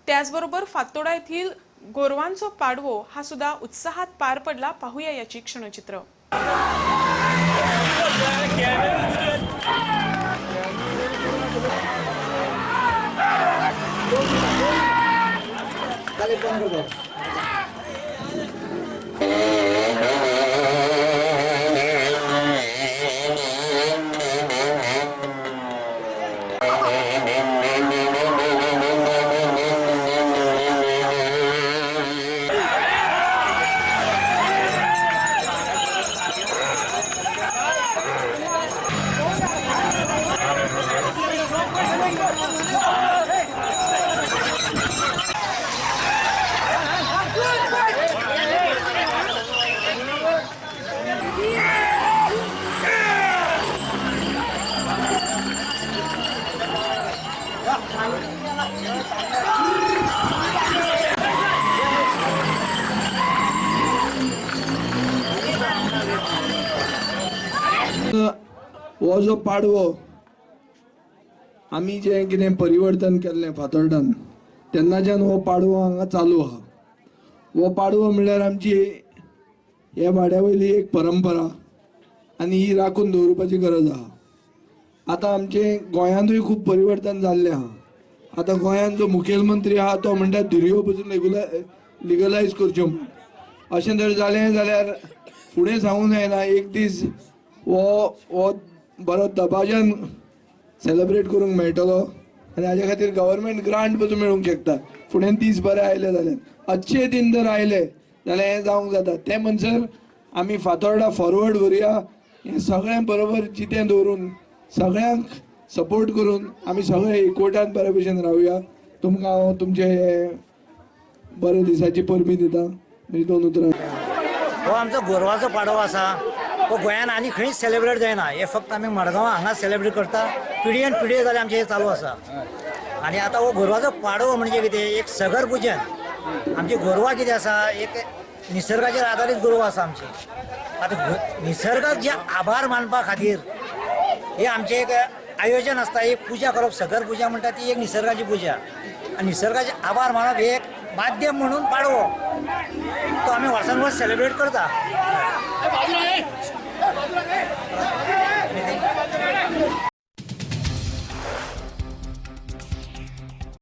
त्याचबरोबर फातोडा येथील गोरवांचो पाडवो हा सुद्धा उत्साहात पार पडला। पाहूया याची क्षणचित्र। हो जो पाडवो आम्ही जे कितें परिवर्तन केल्लें फातोर्डान तेन्नाच्यान हो पाडवो हांगा चालू आहा। हो पाडवो म्हणल्यार आमची ह्या वाड्या वयली एक परंपरा आनी ही राखून दवरपाची गरज आहा। आतां आमचे गोंयांतूय खूब परिवर्तन जाल्लें आहा। आतां गोंयांत जो मुखेलमंत्री आहा तो म्हणटा धुरयो पसून लिगलायज करच्यो म्हणून। अशें जर जालें जाल्यार फुडें जावूं जायना। एक दीस हो बरो दबाज्यान सेलिब्रेट करूंक मेळटलो आनी हाजे खातीर गव्हर्मेंट ग्रांट पसून मेळूंक शकता फुडें दीस बरे आयले जाल्यार। अच्छे दिन जर आयले जाल्यार हें जावंक जाता। ते म्हणसर आमी फातोर्डा फॉरवर्ड व्हरुया। हें सगळ्यां बरोबर जितें दवरून सगळ्यांक सपोर्ट करून आमी सगळे एकवटान बरे भशेन रावया। तुमकां हांव तुमचे बरे दिसाची परबी दिता। म्हजी 2 उतरां। हो आमचो गोरवाचो पाडवो आसा हो गोंयान आनी खंयच सेलिब्रेट जायना। हे फक्त आमी मडगांवां हांगा सेलिब्रेट करता। पिढयेन पिढये जाल्यार आमचें हें चालू आसा। आनी आतां हो गोरवाचो पाडवो म्हणजे कितें एक सगर पुजन। आमची गोरवां कितें आसा एक निसर्गाचेर आदारीत गोरवां आसा आमची। आतां निसर्गाक जे आभार मानपा खातीर हे आमचें एक आयोजन आसता। एक पुजा करप सगर पुजा म्हणटा ती एक निसर्गाची पुजा आनी निसर्गाचे आभार मानप हे एक माध्यम म्हणून पाडवो तो आमी वर्सान वर्स सेलिब्रेट करता।